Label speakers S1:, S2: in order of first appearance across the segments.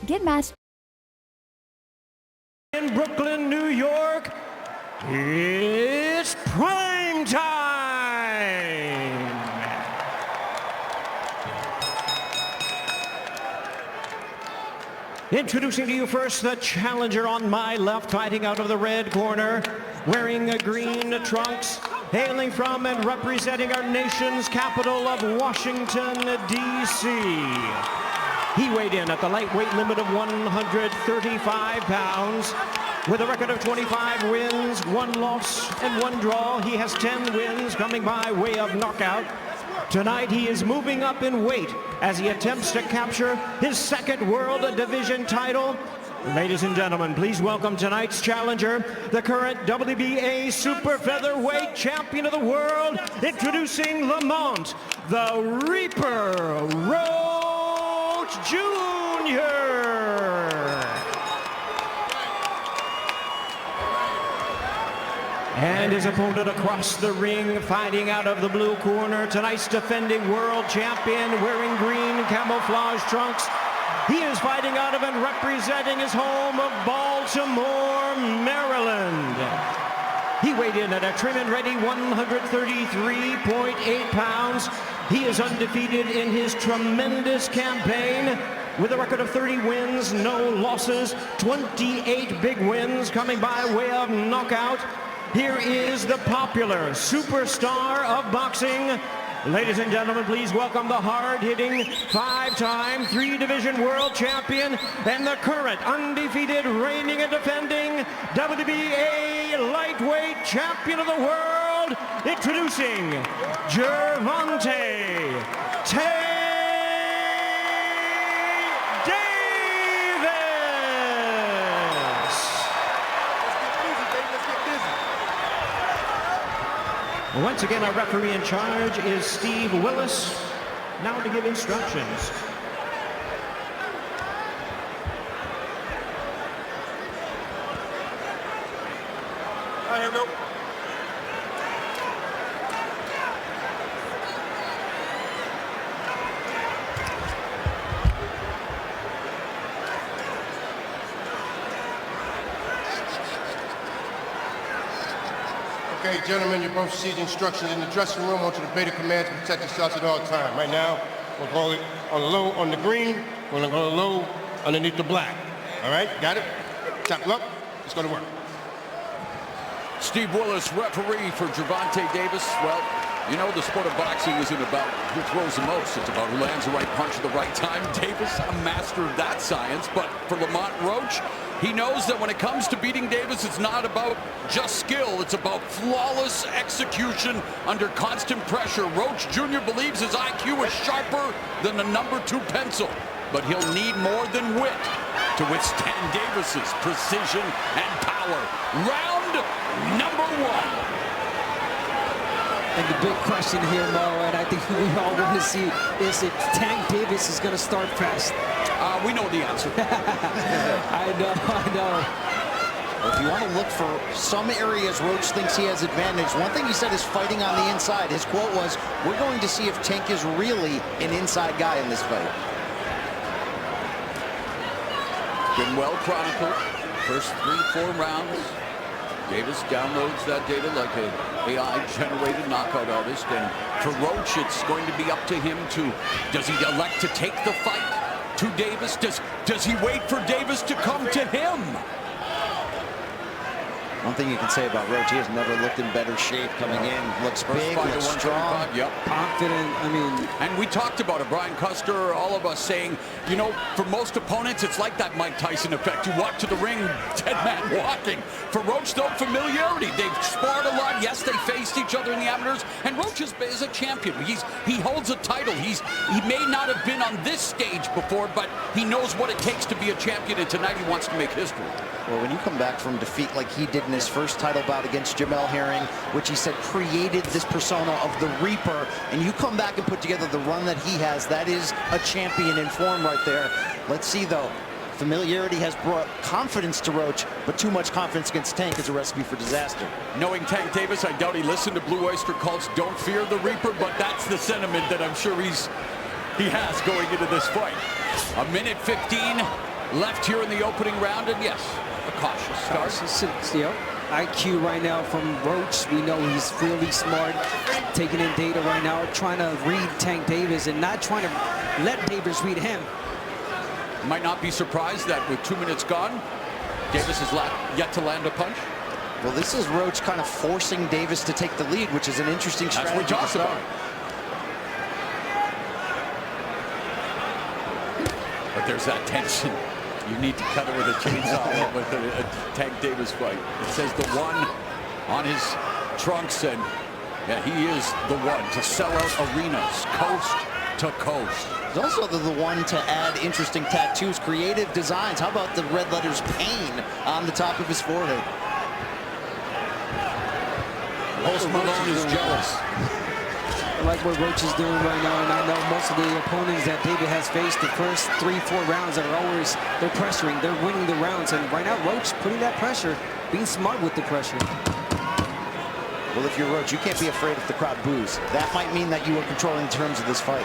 S1: Get master.
S2: In Brooklyn, New York, it's prime time! Introducing to you first the challenger on my left, fighting out of the red corner, wearing a green trunks, hailing from and representing our nation's capital of Washington, D.C. He weighed in at the lightweight limit of 135 pounds. With a record of 25 wins, 1 loss, and 1 draw, he has 10 wins coming by way of knockout. Tonight, he is moving up in weight as he attempts to capture his 2nd World Division title. Ladies and gentlemen, please welcome tonight's challenger, the current WBA Super Featherweight Champion of the World, introducing Lamont, the Reaper, Roach Jr. And his opponent across the ring, fighting out of the blue corner, tonight's defending world champion, wearing green camouflage trunks. He is fighting out of and representing his home of Baltimore, Maryland. He weighed in at a trim and ready 133.8 pounds. He is undefeated in his tremendous campaign with a record of 30 wins, no losses, 28 big wins coming by way of knockout. Here is the popular superstar of boxing. Ladies and gentlemen, please welcome the hard-hitting, 5-time, 3-division world champion and the current undefeated, reigning and defending WBA lightweight champion of the world, introducing Gervonta Davis. Once again, our referee in charge is Steve Willis, now to give instructions.
S3: All right, here we go. Okay, gentlemen, you both received instructions in the dressing room. I want you to obey the commands and protect yourselves at all times. Right now, we'll call it on the low on the green. We're gonna go low underneath the black. All right, got it? Tackle up. Let's go to work.
S4: Steve Willis, referee for Gervonta Davis. Well, you know, the sport of boxing isn't about who throws the most. It's about who lands the right punch at the right time. Davis, a master of that science. But for Lamont Roach, he knows that when it comes to beating Davis, it's not about just skill. It's about flawless execution under constant pressure. Roach Jr. believes his IQ is sharper than the #2 pencil. But he'll need more than wit to withstand Davis's precision and power. Round number 1.
S5: And the big question here, Mo, and I think we all want to see, is if Tank Davis is going to start fast.
S4: We know the answer.
S5: I know.
S6: If you want to look for some areas Roach thinks he has advantage, one thing he said is fighting on the inside. His quote was, "We're going to see if Tank is really an inside guy in this fight."
S4: Been well chronicled. First 3-4 rounds. Davis downloads that data like an AI-generated knockout artist. And for Roach, it's going to be up to him to, does he elect to take the fight to Davis? Does he wait for Davis to come to him?
S6: One thing you can say about Roach, he has never looked in better shape coming in. Looks big, looks strong.
S4: Yep.
S5: Confident, I mean.
S4: And we talked about it, Brian Custer, all of us saying, you know, for most opponents, it's like that Mike Tyson effect. You walk to the ring, dead man walking. For Roach, though, familiarity. They've sparred a lot. Yes, they faced each other in the amateurs. And Roach is a champion. He holds a title. He may not have been on this stage before, but he knows what it takes to be a champion. And tonight he wants to make history.
S6: Well, when you come back from defeat like he did in his first title bout against Jamel Herring, which he said created this persona of the Reaper, and you come back and put together the run that he has, that is a champion in form right there. Let's see, though. Familiarity has brought confidence to Roach, but too much confidence against Tank is a recipe for disaster.
S4: Knowing Tank Davis, I doubt he listened to Blue Oyster Cult's "Don't Fear the Reaper," but that's the sentiment that I'm sure he has going into this fight. 1:15 left here in the opening round, and yes, a cautious start.
S5: Yep. IQ right now from Roach. We know he's really smart, taking in data right now, trying to read Tank Davis and not trying to let Davis read him.
S4: Might not be surprised that with 2 minutes gone, Davis has yet to land a punch.
S6: Well, this is Roach kind of forcing Davis to take the lead, which is an interesting strategy.
S4: That's what we're talking about. But there's that tension. You need to cut it with a chainsaw with a Tank Davis fight. It says the one on his trunks, and yeah, he is the one to sell out arenas, coast to coast.
S6: He's also the one to add interesting tattoos, creative designs. How about the red letters pain on the top of his forehead?
S4: Post Malone is jealous.
S5: I like what Roach is doing right now, and I know most of the opponents that David has faced the first 3-4 rounds are always, they're pressuring, they're winning the rounds, and right now Roach putting that pressure, being smart with the pressure.
S6: Well, if you're Roach, you can't be afraid if the crowd boos. That might mean that you are controlling terms of this fight.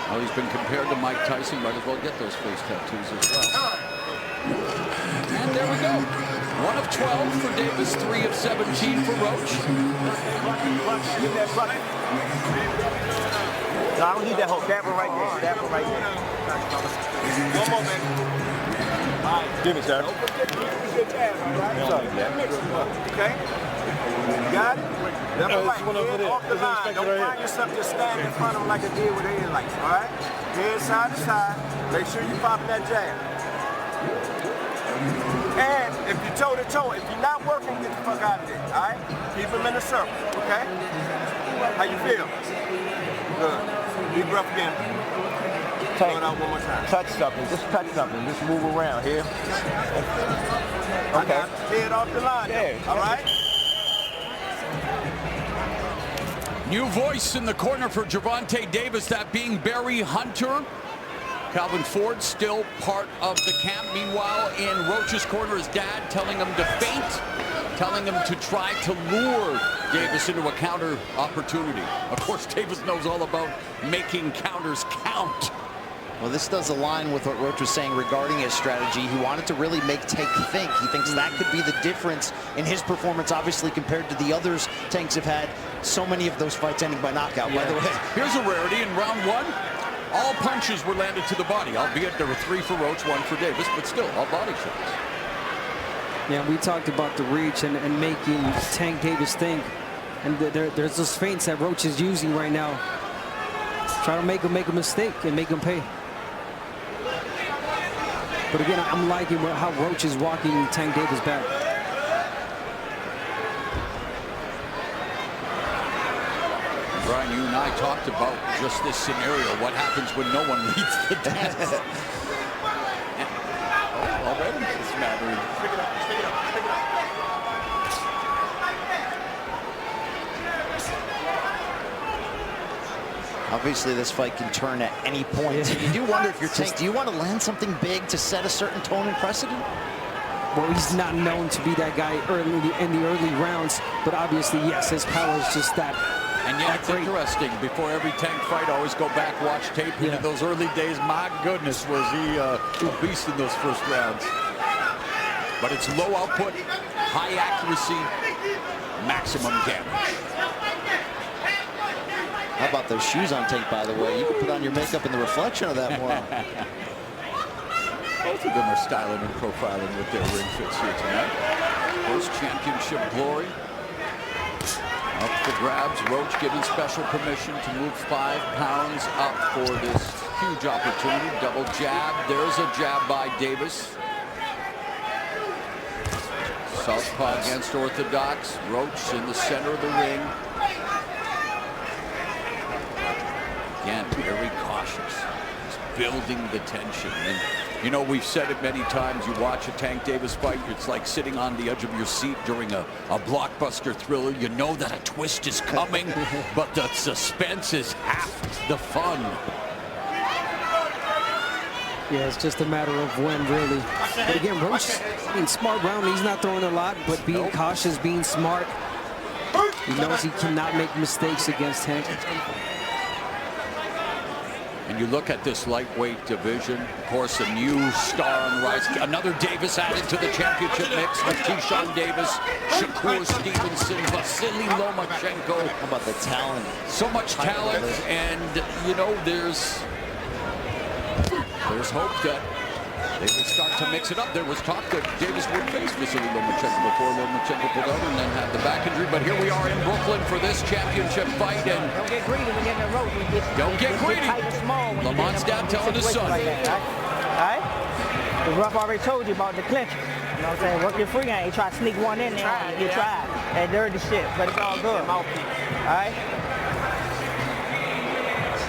S4: Well, he's been compared to Mike Tyson. Might as well get those face tattoos as well. And there we go. 1 of 12 for Davis, 3 of 17 for Roach.
S1: No, I don't need that hook. That one right there. That one right there. One more, man. All right. Give me, sir. Okay? You got it? That's right. Head off the line. Don't find yourself just standing in front of him like I did with the headlights. All right? Head side to side. Make sure you pop that jab. And if you're toe-to-toe, if you're not working, get the fuck out of there, all right? Keep him in the circle, okay? How you feel? Good. Deep breath again. Throw it out one more time.
S7: Touch something. Just touch something. Just move around here.
S1: Okay. Head off the line, all right?
S4: New voice in the corner for Gervonta Davis, that being Barry Hunter. Calvin Ford still part of the camp. Meanwhile, in Roach's corner, his dad telling him to feint, telling him to try to lure Davis into a counter opportunity. Of course, Davis knows all about making counters count.
S6: Well, this does align with what Roach was saying regarding his strategy. He wanted to really make Tank think. He thinks that could be the difference in his performance, obviously, compared to the others Tanks have had. So many of those fights ending by knockout, by the way.
S4: Here's a rarity in round 1. All punches were landed to the body, albeit there were 3 for Roach, 1 for Davis, but still, all body shots.
S5: Yeah, we talked about the reach and making Tank Davis think. And there's those feints that Roach is using right now. Try to make a mistake and make him pay. But again, I'm liking how Roach is walking Tank Davis back.
S4: Brian, you and I talked about just this scenario. What happens when no one leads the dance? Already it's mattering.
S6: Obviously, this fight can turn at any point. You do wonder if you're Tank, do you want to land something big to set a certain tone and precedent?
S5: Well, he's not known to be that guy in the early rounds, but obviously, yes, his power is just that.
S4: And yeah, it's interesting. Before every Tank fight, always go back, watch tape into those early days. My goodness, was he a beast in those first rounds. But it's low output, high accuracy, maximum damage.
S6: How about those shoes on Tank, by the way? You can put on your makeup in the reflection of that more.
S4: Both of them are styling and profiling with their ring fits here tonight. First championship glory. Up for grabs. Roach given special permission to move 5 pounds up for this huge opportunity. Double jab. There's a jab by Davis. Southpaw against orthodox. Roach in the center of the ring. Again, very cautious. He's building the tension. And, you know, we've said it many times. You watch a Tank Davis fight, it's like sitting on the edge of your seat during a blockbuster thriller. You know that a twist is coming, but the suspense is half the fun.
S5: Yeah, it's just a matter of when, really. But again, Roach, being smart round, he's not throwing a lot, but being cautious, being smart. He knows he cannot make mistakes against Tank.
S4: And you look at this lightweight division, of course, a new star on the rise. Another Davis added to the championship mix with Keyshawn Davis, Shakur Stevenson, Vasily Lomachenko.
S6: How about the talent?
S4: So much talent, and, you know, there's hope that they will start to mix it up. There was talk that Davis would face Vasily Lomachenko before Lomachenko pulled out and then had the back injury. But here we are in Brooklyn for this championship fight. And
S8: don't get greedy when you're in the road.
S4: Don't get greedy. Lamont's dad telling his son.
S8: Like that, all right? The ref already told you about the clincher. You know what I'm saying? Work your free game. You try to sneak one in there. You tried. That dirty shit. But it's all good. All right?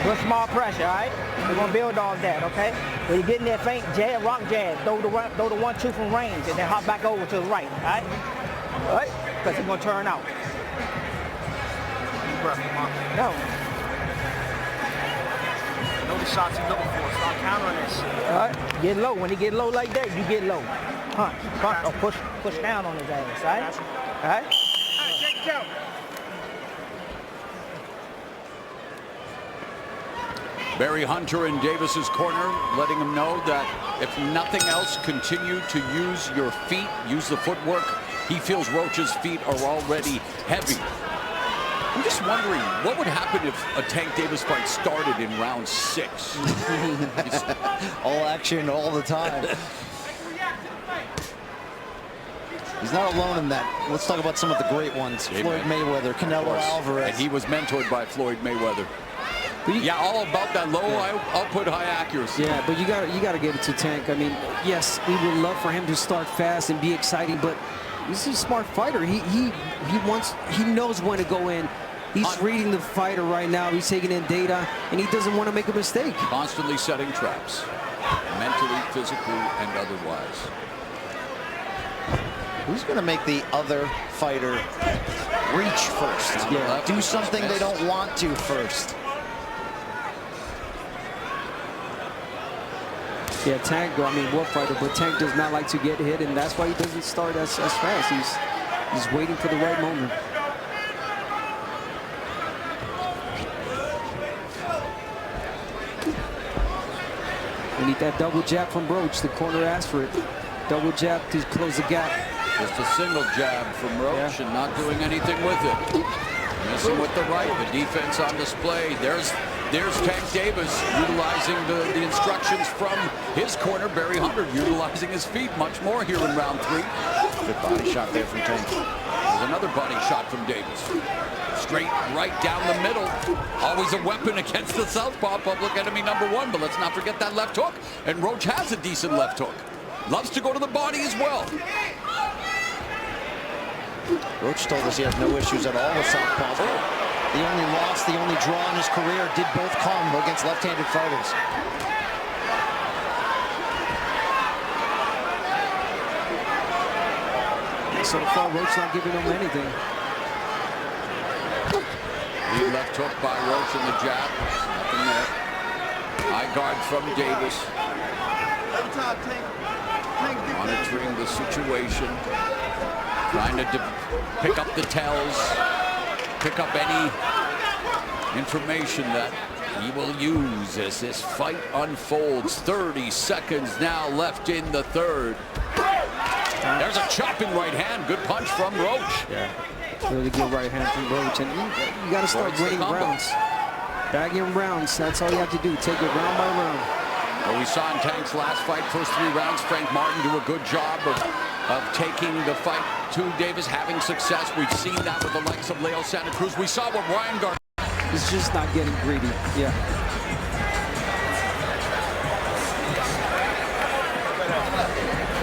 S8: Good small pressure, all right? We're going to build off that, okay? When you get in there faint, jab, rock jab, throw the 1-2 from range, and then hop back over to the right, all right? All right? Because it's going to turn out. No.
S7: Know the shots he's looking for. Start countering that shit.
S8: All right? Get low. When he get low like that, you get low. Punch, or push down on his ass, all right? All right?
S7: Check it out.
S4: Barry Hunter in Davis's corner, letting him know that if nothing else, continue to use your feet, use the footwork. He feels Roach's feet are already heavy. I'm just wondering, what would happen if a Tank Davis fight started in round 6?
S6: All action all the time. He's not alone in that. Let's talk about some of the great ones. Floyd Mayweather, Canelo Alvarez.
S4: And he was mentored by Floyd Mayweather. Yeah, all about that low output, high accuracy.
S5: Yeah, but you got to give it to Tank. I mean, yes, we would love for him to start fast and be exciting, but he's a smart fighter. He knows when to go in. He's reading the fighter right now. He's taking in data, and he doesn't want to make a mistake.
S4: Constantly setting traps, mentally, physically, and otherwise.
S6: Who's going to make the other fighter reach first?
S5: Yeah.
S6: Do something they don't want to first.
S5: Yeah, Tank, I mean, war fighter, but Tank does not like to get hit, and that's why he doesn't start as fast. He's waiting for the right moment. We need that double jab from Roach. The corner asked for it. Double jab to close the gap.
S4: Just a single jab from Roach and not doing anything with it. Missing with the right. The defense on display. There's Tank Davis utilizing the instructions from his corner. Barry Hunter utilizing his feet much more here in round 3.
S6: Good body shot there from Tank.
S4: There's another body shot from Davis. Straight right down the middle. Always a weapon against the southpaw, public enemy number 1. But let's not forget that left hook. And Roach has a decent left hook. Loves to go to the body as well.
S6: Roach told us he has no issues at all with southpaws. The only loss, the only draw in his career did both come against left-handed fighters.
S5: So far, Roach not giving him anything.
S4: The left hook by Roach in the jab. Nothing there. High guard from Davis. Monitoring the situation. Trying to pick up the tells. Pick up any information that he will use as this fight unfolds. 30 seconds now left in the third. There's a chopping right hand. Good punch from Roach.
S5: Yeah, really good right hand from Roach. And you got to start winning rounds. Bagging rounds. That's all you have to do. Take it round by round.
S4: Well, we saw in Tank's last fight, first 3 rounds, Frank Martin do a good job of taking the fight to Davis, having success. We've seen that with the likes of Leo Santa Cruz. We saw what Ryan Garcia.
S5: He's just not getting greedy. Yeah.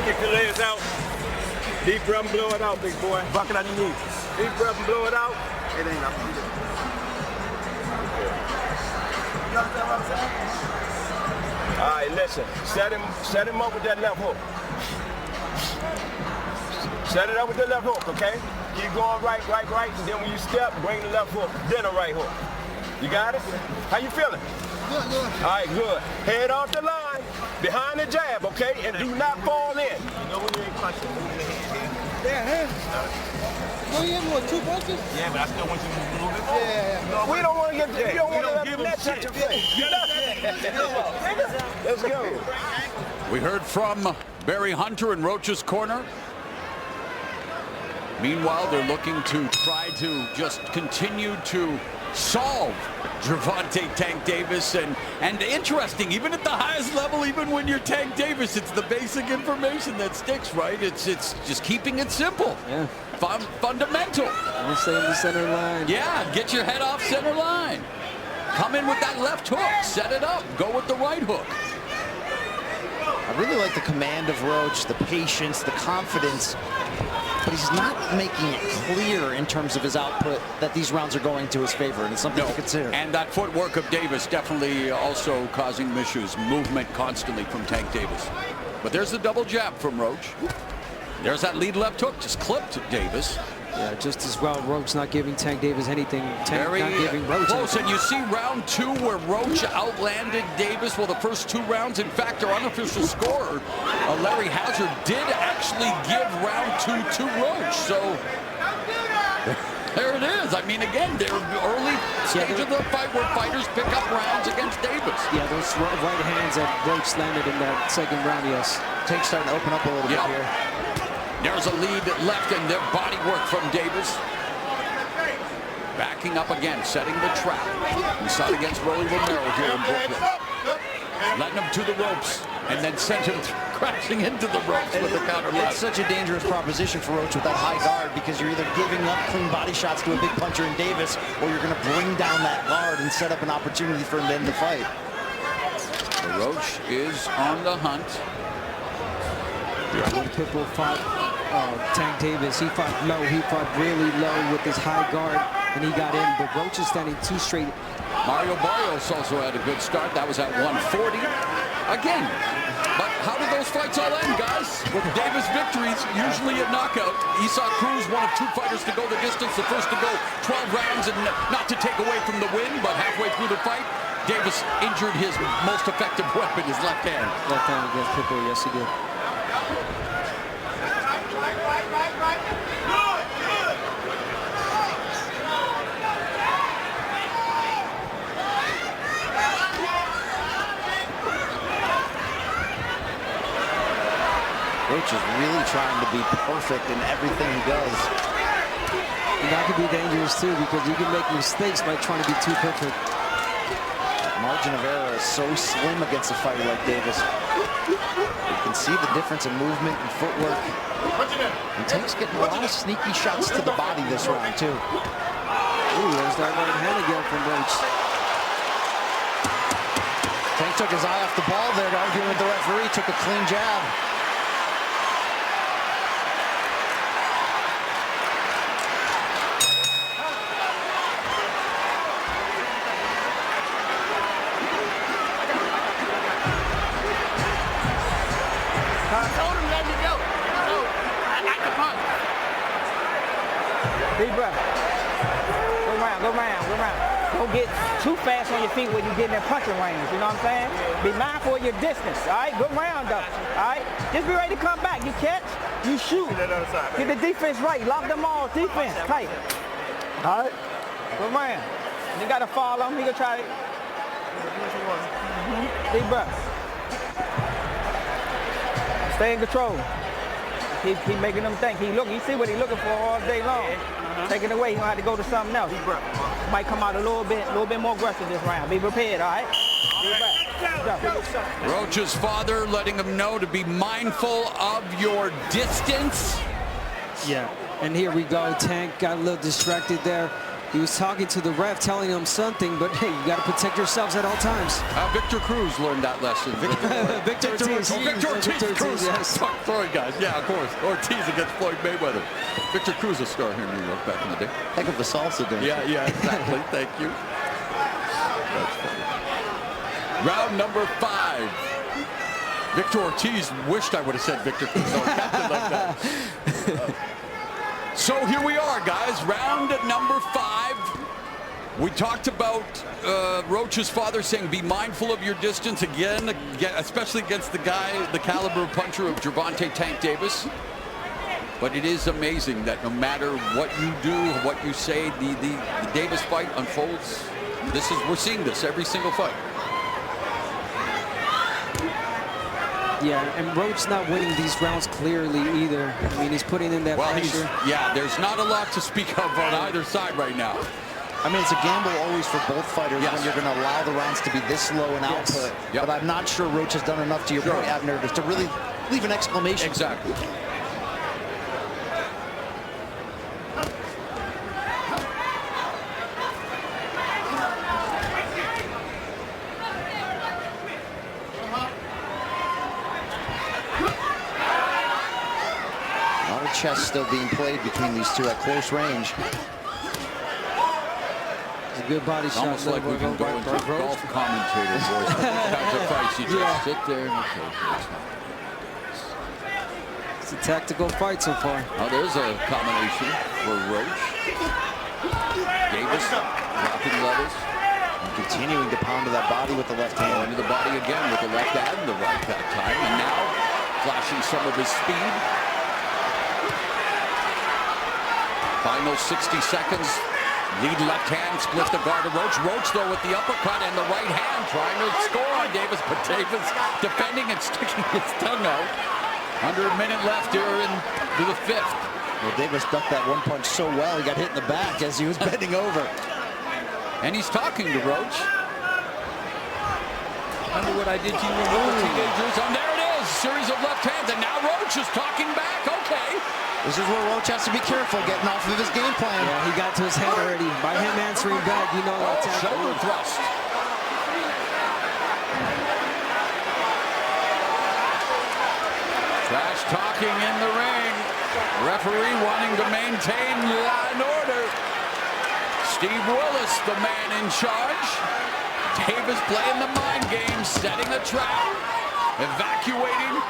S1: Kick the legs out. Deep breath and blow it out, big boy. Bucket underneath. Deep breath and blow it out. It ain't up to you. You understand what I'm saying? All right, listen. Set him up with that left hook. Set it up with the left hook, okay? Keep going right, and then when you step, bring the left hook, then a right hook. You got it? How you feeling?
S3: Good.
S1: All right, good. Head off the line, behind the jab, okay? And do not fall in.
S7: You know when you ain't punching, move your hand here. Yeah, but I still want you to move a little bit forward.
S1: We don't want to get. You don't want to let
S7: give
S1: the
S7: him
S1: net touch
S7: shit.
S1: your face. Let's go.
S4: We heard from Barry Hunter in Roach's corner. Meanwhile, they're looking to try to just continue to solve Gervonta Tank Davis. And interesting, even at the highest level, even when you're Tank Davis, it's the basic information that sticks, right? It's just keeping it simple.
S5: Yeah.
S4: Fundamental.
S5: We'll stay in the center line.
S4: Yeah, get your head off center line. Come in with that left hook. Set it up. Go with the right hook.
S6: I really like the command of Roach, the patience, the confidence, but he's not making it clear in terms of his output that these rounds are going to his favor, and it's something to consider.
S4: And that footwork of Davis definitely also causing issues. Movement constantly from Tank Davis. But there's the double jab from Roach. There's that lead left hook, just clipped Davis.
S5: Yeah, just as well. Roach not giving Tank Davis anything. Tank
S4: Very
S5: not giving Roach
S4: close,
S5: anything.
S4: and you see round 2 where Roach outlanded Davis. Well, the first 2 rounds, in fact, our unofficial scorer, Larry Hauser, did actually give round 2 to Roach. So there it is. I mean, again, they're early stage of the fight where fighters pick up rounds against Davis.
S5: Yeah, those right hands that Roach landed in that second round, yes.
S6: Tank's starting to open up a little bit here.
S4: There's a lead left and their body work from Davis. Backing up again, setting the trap. We saw it against Rolly Romero here in Brooklyn. Letting him to the ropes and then sent him crashing into the ropes with the counter left.
S6: It's such a dangerous proposition for Roach with that high guard, because you're either giving up clean body shots to a big puncher in Davis, or you're going to bring down that guard and set up an opportunity for him to end the fight.
S4: So Roach is on the hunt.
S5: When Pitbull fought Tank Davis, he fought low. He fought really low with his high guard, and he got in. But Roach is standing too straight.
S4: Mario Barrios also had a good start. That was at 140. Again, but how did those fights all end, guys? With Davis victories, usually a knockout. Esau Cruz, one of 2 fighters to go the distance, the first to go 12 rounds, and not to take away from the win, but halfway through the fight, Davis injured his most effective weapon, his left hand.
S5: Left hand against Pitbull, yes he did.
S6: Roach is really trying to be perfect in everything he does.
S5: And that could be dangerous too, because you can make mistakes by trying to be too perfect.
S6: Margin of error is so slim against a fighter like Davis. You can see the difference in movement and footwork. And Tank's getting a lot of sneaky shots to the body this round too.
S5: Ooh, there's that right hand again from Roach.
S6: Tank took his eye off the ball there, arguing with the referee, took a clean jab.
S8: Deep breath. Go round. Don't get too fast on your feet when you get in that punching range, you know what I'm saying? Be mindful of your distance, all right? Good round, though, all right? Just be ready to come back. You catch, you shoot. Get the defense right. Lock them all. Defense tight. All right? Good round. You got to fall on him. You can try it. Deep breath. Stay in control. He making them think. He see what he's looking for all day long. Taking away, he gonna have to go to something else. Might come out a little bit more aggressive this round. Be prepared, all right?
S4: Roach's father letting him know to be mindful of your distance.
S5: Yeah, and here we go. Tank got a little distracted there. He was talking to the ref, telling him something, but hey, you got to protect yourselves at all times.
S4: Victor Cruz learned that lesson.
S5: Victor Ortiz.
S4: Victor Ortiz. Cruz.
S5: Yes.
S4: Sorry, guys. Yeah, of course. Ortiz against Floyd Mayweather. Victor Cruz, a star here in New York back in the day.
S6: Heck of a salsa dancer.
S4: Yeah, exactly. Thank you. That's funny. Round number 5. Victor Ortiz wished I would have said Victor Cruz. I kept it like that. So here we are, guys. Round number 5. We talked about Roach's father saying be mindful of your distance again, especially against the guy, the caliber puncher of Gervonta Tank Davis. But it is amazing that no matter what you do, what you say, the Davis fight unfolds. We're seeing this every single fight.
S5: Yeah, and Roach not winning these rounds clearly either. I mean, he's putting in that pressure.
S4: Yeah, there's not a lot to speak of on either side right now.
S6: I mean, it's a gamble always for both fighters when you're going to allow the rounds to be this low in output.
S4: Yep.
S6: But I'm not sure Roach has done enough, to your point, Abner, to really leave an exclamation.
S4: Exactly.
S6: A lot of chess still being played between these two at close range.
S5: It's a good body shot.
S4: Almost like we can go into golf commentator voice. Types of fights, you just sit there and okay.
S5: It's a tactical fight so far.
S4: Oh, there's a combination for Roach. Davis dropping levels.
S6: And continuing to pound to that body with the left hand.
S4: Into the body again with the left and the right that time. And now flashing some of his speed. Final 60 seconds. Lead left hand, split the guard of Roach. Roach, though, with the uppercut and the right hand, trying to score on Davis. But Davis defending and sticking his tongue out. Under a minute left here into the fifth.
S6: Well, Davis ducked that one punch so well, he got hit in the back as he was bending over.
S4: And he's talking to Roach. Remember what I did to you when we were teenagers? And there it is, series of left hands. And now Roach is talking back. Okay.
S6: This is where Roach has to be careful getting off of his game plan.
S5: Yeah, he got to his head already. By him answering back, you know that's
S4: shoulder thrust. Trash talking in the ring. Referee wanting to maintain law and order. Steve Willis, the man in charge. Davis playing the mind game, setting a trap, evacuating.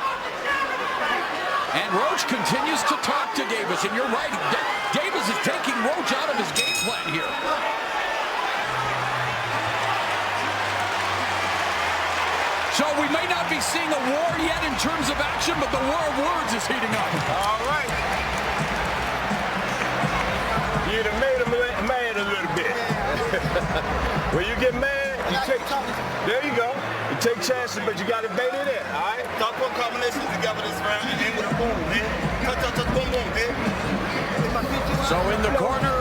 S4: And Roach continues to talk to Davis, and you're right. Davis is taking Roach out of his game plan here. So we may not be seeing a war yet in terms of action, but the war of words is heating up.
S1: All right. You done made him mad a little bit. When you get mad, you take. There you go. You take chances, but you got to bait it in. All right.
S9: Talk one combination together this round and end with a boom, man. Touch, boom, boom, man.
S4: So in the corner,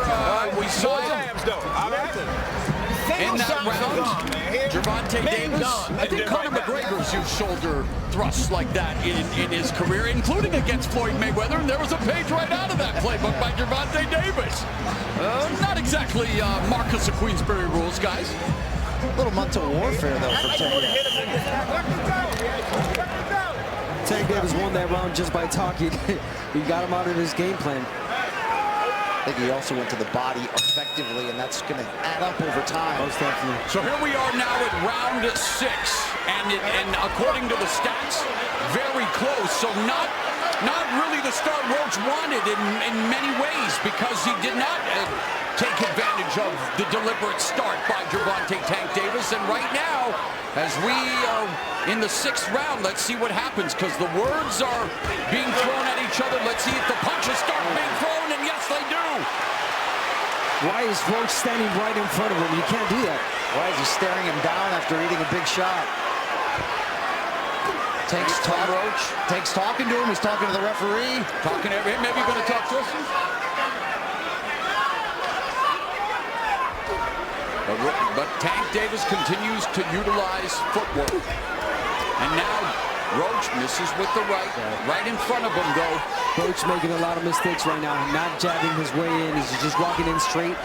S4: we saw
S1: jabs, though. All right.
S4: in that round, Gervonta Davis. I think Conor McGregor's used shoulder thrusts like that in his career, including against Floyd Mayweather, and there was a page right out of that playbook by Gervonta Davis. Not exactly Marcus of Queensberry rules, guys.
S6: A little mental warfare, though, for Tank.
S5: Tank Davis won that round just by talking. He got him out of his game plan.
S6: I think he also went to the body effectively, and that's going to add up over time.
S5: Most definitely.
S4: So here we are now at round 6, and according to the stats, very close. So not really the start Roach wanted in many ways, because he did not take advantage of the deliberate start by Gervonta Tank Davis. And right now, as we are in the 6th round, let's see what happens, because the words are being thrown at each other. Let's see if the punches start being thrown, and yes, they do.
S5: Why is Roach standing right in front of him? You can't do that.
S6: Why is he staring him down after eating a big shot? Tank's talking to him. He's talking to the referee.
S4: Talking to him. Maybe going to talk to us. But Tank Davis continues to utilize footwork. And now Roach misses with the right in front of him, though.
S5: Roach making a lot of mistakes right now. Not jabbing his way in. He's just walking in straight,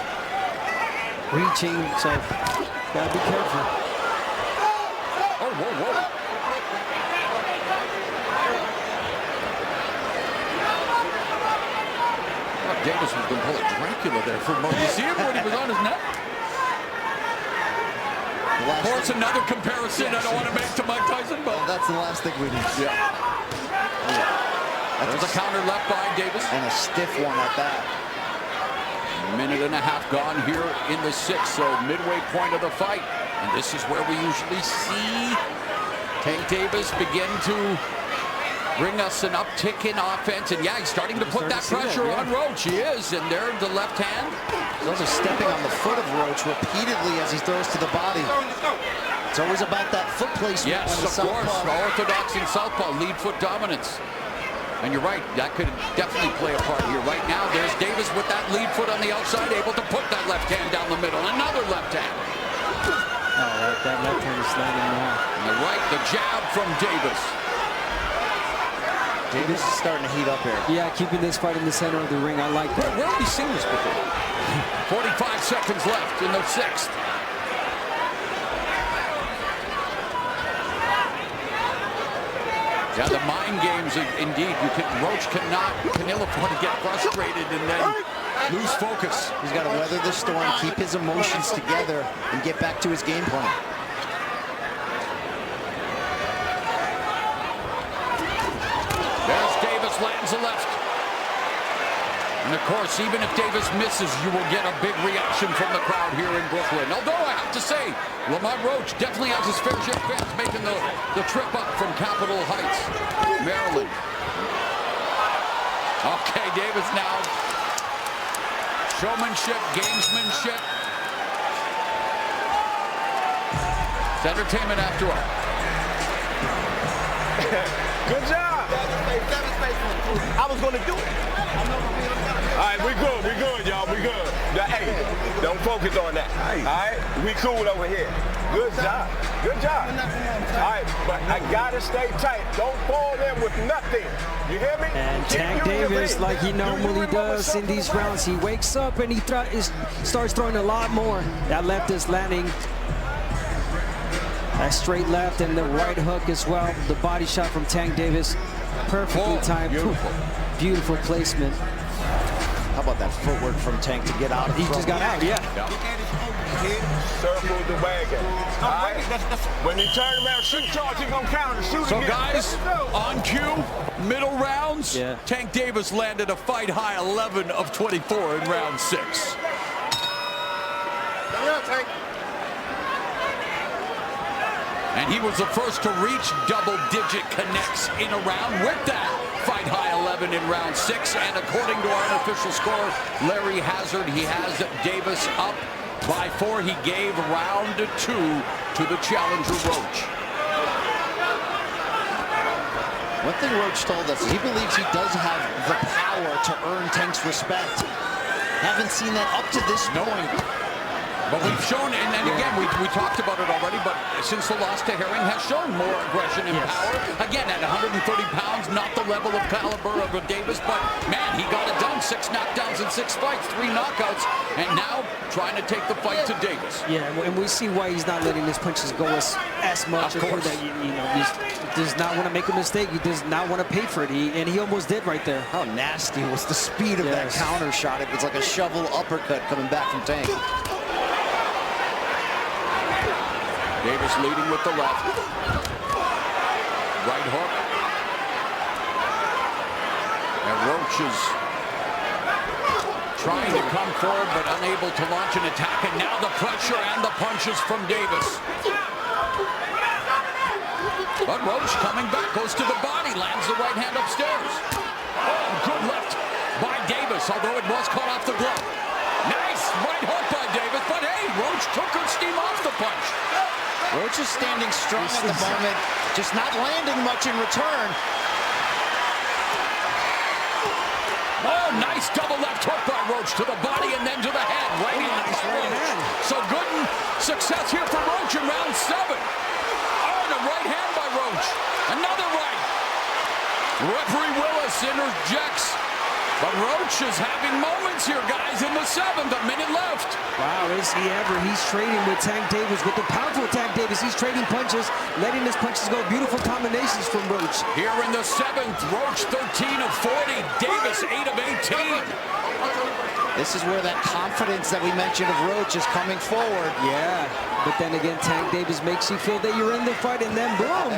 S5: reaching. So, gotta be careful.
S4: Oh, whoa. Davis was going to pull a Dracula there for a moment. You see him when he was on his neck? Of course, another comparison I don't want to make to Mike Tyson, but
S6: that's the last thing we need.
S4: Yeah. There's a counter left by Davis.
S6: And a stiff one at that.
S4: A minute and a half gone here in the 6th, so midway point of the fight. And this is where we usually see Tank Davis begin to bring us an uptick in offense. And yeah, he's starting to put that pressure on Roach. He is. And there, the left hand.
S6: He's also stepping on the foot of Roach repeatedly as he throws to the body. It's always about that foot placement.
S4: Yes, of course. Orthodox and southpaw, lead foot dominance. And you're right, that could definitely play a part here. Right now, there's Davis with that lead foot on the outside, able to put that left hand down the middle. Another left hand.
S5: Oh, that left hand is landing now.
S4: And the right, the jab from Davis.
S6: Davis is starting to heat up here.
S5: Yeah, keeping this fight in the center of the ring. I like that.
S4: Where have we seen this before? 45 seconds left in the 6th. Yeah, the mind games, indeed. Roach can ill afford to get frustrated and then lose focus.
S6: He's got to weather the storm, keep his emotions together, and get back to his game plan.
S4: There's Davis, lands a left. And of course, even if Davis misses, you will get a big reaction from the crowd here in Brooklyn. Although I have to say, Lamont Roach definitely has his fair share of fans making the trip up from Capitol Heights, Maryland. Okay, Davis now. Showmanship, gamesmanship. It's entertainment after all.
S1: Good job. I was going to do it. All right, we good, y'all, we good. Now, hey, don't focus on that. All right, we cool over here. Good job. All right, but I gotta stay tight. Don't fall in with nothing. You hear me?
S5: And Tank Davis, like he normally does in these rounds, he wakes up and he starts throwing a lot more. That left is landing. That straight left and the right hook as well. The body shot from Tank Davis, perfectly timed. Beautiful placement.
S6: How about that footwork from Tank to get out?
S5: He just got out, yeah.
S1: Circle the wagon. All right? When he turn around, shoot charge, he's gonna counter, shoot
S4: So
S1: again.
S4: guys, on cue, middle rounds,
S5: Yeah.
S4: Tank Davis landed a fight-high 11 of 24 in round 6. And he was the first to reach double-digit connects in a round with that fight-high 11 in round 6. And according to our unofficial score, Larry Hazard, he has Davis up by 4. He gave round 2 to the challenger Roach.
S6: One thing Roach told us, he believes he does have the power to earn Tank's respect. Haven't seen that up to this point.
S4: But we've shown, and again, we talked about it already, but since the loss to Herring has shown more aggression and power. Again, at 130 pounds, not the level of caliber of a Davis, but man, he got it done. 6 knockdowns in 6 fights, 3 knockouts, and now trying to take the fight to Davis.
S5: Yeah, and we see why he's not letting his punches go as much.
S4: Of course.
S5: He does not want to make a mistake. He does not want to pay for it, and he almost did right there.
S6: How nasty was the speed of that counter shot? It was like a shovel uppercut coming back from Tank.
S4: Davis leading with the left. Right hook. And Roach is trying to come forward, but unable to launch an attack. And now the pressure and the punches from Davis. But Roach coming back, goes to the body, lands the right hand upstairs. Oh, good left by Davis, although it was caught off the glove. Nice right hook by Davis, but hey, Roach took good steam off the punch.
S6: Roach is standing strong at the moment, just not landing much in return.
S4: Oh, nice double left hook by Roach to the body and then to the head. Right in the right hand. So good success here for Roach in round 7. Oh, and a right hand by Roach. Another right. Referee Willis interjects. But Roach is having moments here, guys, in the 7th, a minute left.
S5: Wow, is he ever? He's trading with Tank Davis, with the powerful Tank Davis. He's trading punches, letting his punches go. Beautiful combinations from Roach.
S4: Here in the 7th, Roach 13 of 40, Davis 8 of 18.
S6: This is where that confidence that we mentioned of Roach is coming forward.
S5: Yeah, but then again, Tank Davis makes you feel that you're in the fight, and then boom.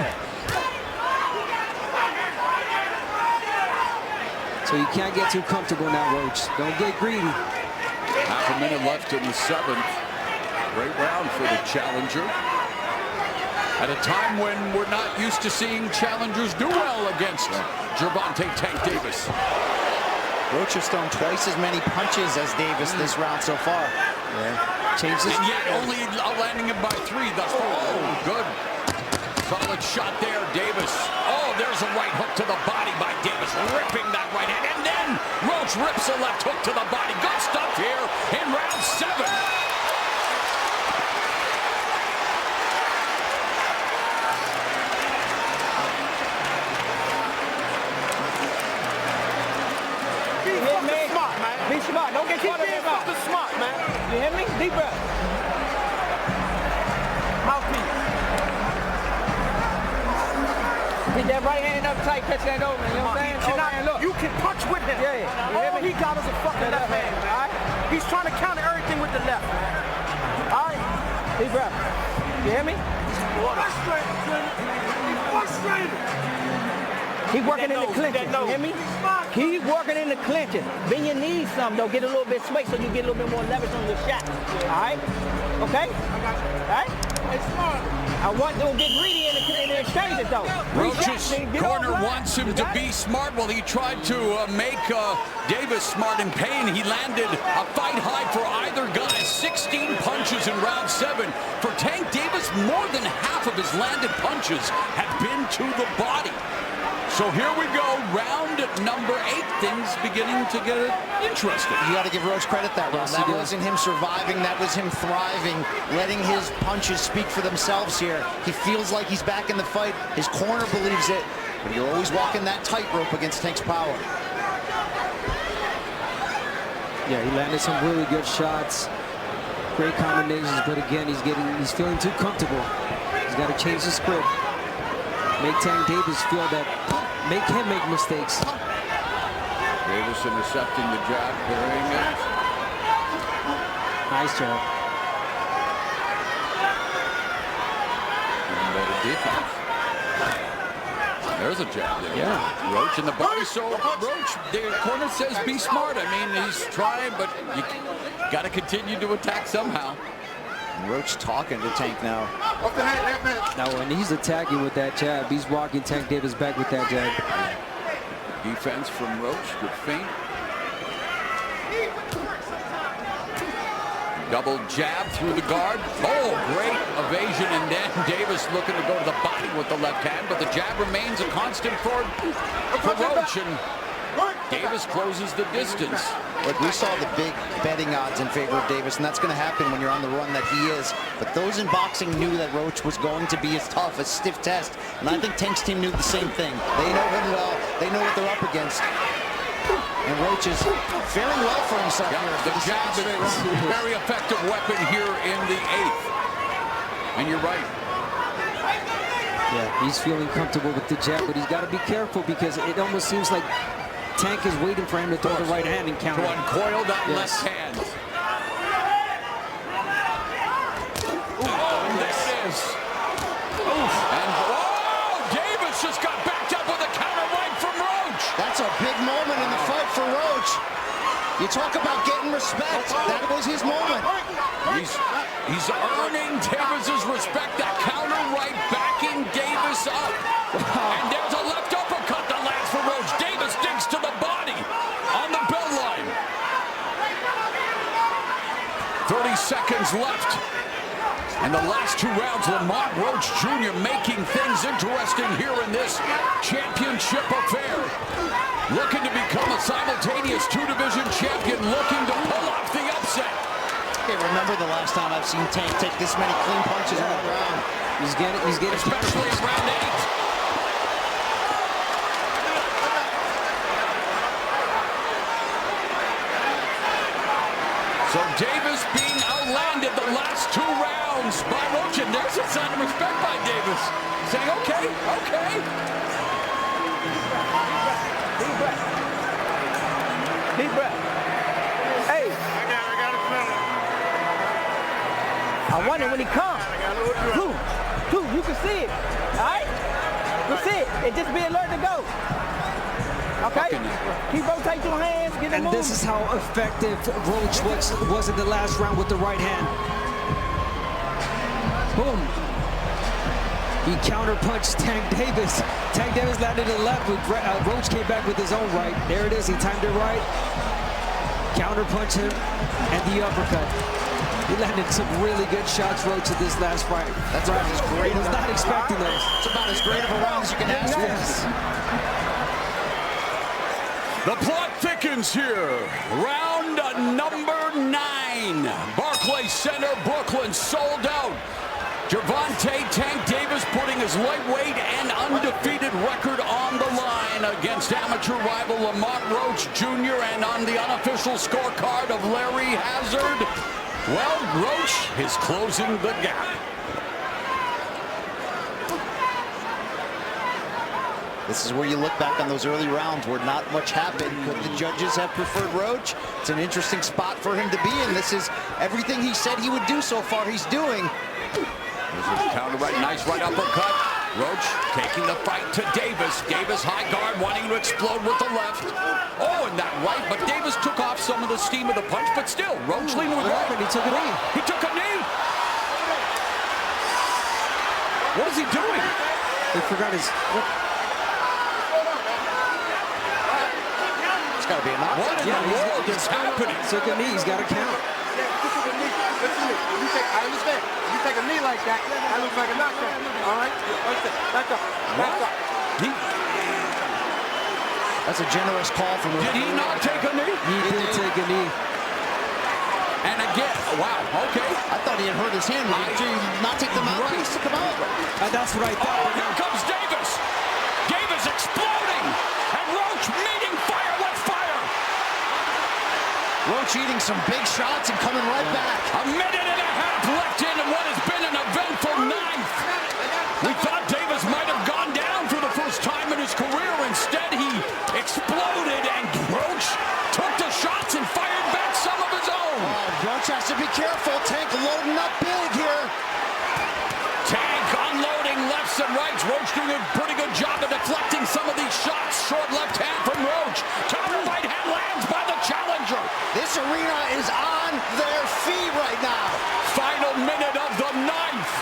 S5: So you can't get too comfortable now, Roach. Don't get greedy.
S4: Half a minute left in the 7th. Great round for the challenger. At a time when we're not used to seeing challengers do well against Gervonta Tank Davis.
S6: Roach has thrown twice as many punches as Davis this round so far.
S5: Yeah. Changes.
S4: And yet only landing him by 3 thus far. Oh, good. Solid shot there, Davis. Oh, there's a right hook to the body by Davis, ripping that right hand. And then Roach rips a left hook to the body. Good stuff here in round 7.
S8: Be smart. Don't get caught up in your mouth.
S1: Smart, man.
S8: You hear me? Deep breath. Mouthpiece. Get that right hand up tight, catch that over. You know what I'm saying? Look.
S1: You can punch with him.
S8: Yeah.
S1: All he got is a fucking left hand, man. All right? He's trying to counter everything with the left, man. All right?
S8: Deep breath. You hear me? Keep working in the clinches. You hear me? Keep working in the clinches. Bend your knees some, though. Get a little bit sway so you get a little bit more leverage on your shot. All right? Okay? All right? I want to get greedy in the exchanges, though.
S4: Roach's corner wants him to be smart. Well, he tried to make Davis smart in pain. He landed a fight high for either guy. 16 punches in round 7. For Tank Davis, more than half of his landed punches have been to the body. So here we go, round number 8. Things beginning to get interesting.
S6: You got to give Roach credit that round. That wasn't him surviving. That was him thriving, letting his punches speak for themselves here. He feels like he's back in the fight. His corner believes it, but you're always walking that tightrope against Tank's power.
S5: Yeah, he landed some really good shots. Great combinations, but again, he's feeling too comfortable. He's got to change the script. Make Tank Davis feel that, make him make mistakes.
S4: Davis intercepting the jab, parrying it.
S5: Nice job.
S4: Even better defense. There's a jab there.
S5: Yeah.
S4: Roach in the body. So Roach, the corner says be smart. I mean, he's trying, but you got to continue to attack somehow.
S6: Roach talking to Tank now.
S5: Now, when he's attacking with that jab, he's walking Tank Davis back with that jab.
S4: Defense from Roach. Good feint. Double jab through the guard. Oh, great evasion. And then Davis looking to go to the body with the left hand, but the jab remains a constant for Roach. And Davis closes the distance.
S6: Look, we saw the big betting odds in favor of Davis, and that's going to happen when you're on the run that he is. But those in boxing knew that Roach was going to be as tough, a stiff test. And I think Tank's team knew the same thing. They know him well. They know what they're up against. And Roach is faring well for himself here.
S4: The jab is a very effective weapon here in the 8th. And you're right.
S5: Yeah, he's feeling comfortable with the jab, but he's got to be careful because it almost seems like Tank is waiting for him to throw the right hand and counter.
S4: To uncoil that left hand. Oh, there it is. Oof. And Davis just got backed up with a counter right from Roach.
S6: That's a big moment in the fight for Roach. You talk about getting respect. That was his moment.
S4: He's earning Davis's respect. That counter right backing Davis up. And there's a left uppercut that lands for Roach. Davis digs to the body on the bell line. 30 seconds left. And the last 2 rounds, Lamont Roach Jr. making things interesting here in this championship affair. Looking to become a simultaneous 2-division champion, looking to pull off the upset.
S6: Okay, remember the last time I've seen Tank take this many clean punches in one round.
S5: He's getting
S4: especially in round 8. So Davis being outlanded the last 2 rounds by Roach, and there's a sign of respect by Davis, saying, okay.
S8: Deep breath. Deep breath. Hey.
S1: I got it, man.
S8: I wonder when he comes. You can see it. All right? You see it. And just be alert to go. Okay? Keep rotating your hands, get them moving.
S5: And this is how effective Roach was in the last round with the right hand. Boom. He counterpunched Tank Davis. Tank Davis landed to the left. Roach came back with his own right. There it is. He timed it right. Counterpunch him and the uppercut. He landed some really good shots, Roach, at this last fight.
S6: That's about as great.
S5: He was not expecting those.
S6: It's about as great of a round as you can ask for.
S5: Yes.
S4: The plot thickens here. Round number 9. Barclays Center, Brooklyn, sold out. Gervonta Tank Davis putting his lightweight and undefeated record on the line against amateur rival Lamont Roach Jr. and on the unofficial scorecard of Larry Hazard, well, Roach is closing the gap.
S6: This is where you look back on those early rounds where not much happened. Could the judges have preferred Roach? It's an interesting spot for him to be in. This is everything he said he would do so far he's doing.
S4: This is counter right, nice right uppercut. Roach taking the fight to Davis. Davis high guard, wanting to explode with the left. Oh, and that right, but Davis took off some of the steam of the punch, but still, Roach leaning with right.
S5: He took a knee.
S4: He took a knee. What is he doing?
S5: He forgot his...
S6: It's got to be a knockdown.
S4: What in the world is happening?
S5: Took a knee. He's got to count.
S3: I understand. You take a knee like that, that looks like a knockdown. All right? Back up. Back up.
S6: That's a generous call from the
S4: Did he not take a knee?
S5: He did take a knee.
S4: And again, wow, okay.
S6: I thought he had hurt his hand. Did he not take the mouthpiece to come out?
S5: That's what I thought.
S4: Oh, here comes Davis. Davis exploding. And Roach meeting fire with fire.
S6: Roach eating some big shots and coming right back.
S4: A minute and a half left in what has been an eventful 9th. We thought Davis might have gone down for the first time in his career. Instead, he exploded and Roach took the shots and fired back some of his own.
S6: Roach has to be careful. Tank loading up big here.
S4: Tank unloading lefts and rights. Roach doing a pretty good job of deflecting some of these shots. Short left hand from Roach. Counter right hand lands by the challenger.
S6: This arena is on their feet right now.
S4: Final minute of the 9th.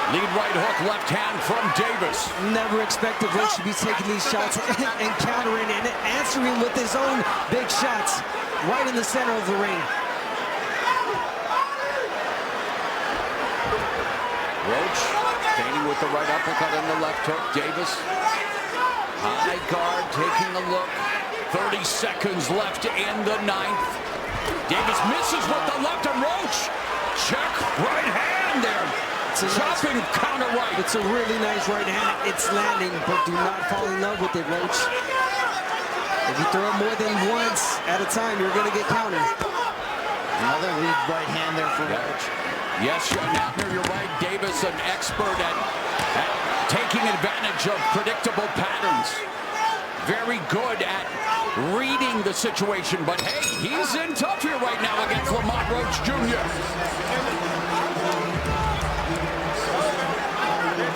S4: Lead right hook, left hand from Davis.
S5: Never expected Roach to be taking these shots and countering and answering with his own big shots right in the center of the ring.
S4: Roach feigning with the right uppercut and the left hook. Davis, high guard, taking a look. 30 seconds left in the 9th. Davis misses with the left and Roach. Check right hand there. Chopping counter right.
S5: It's a really nice right hand. It's landing, but do not fall in love with it, Roach. If you throw it more than once at a time, you're going to get countered.
S6: Another lead right hand there for Roach.
S4: Yes, Knappner, you're right. Davis, an expert at taking advantage of predictable patterns. Very good at reading the situation, but hey, he's in tough here right now against Lamont Roach Jr.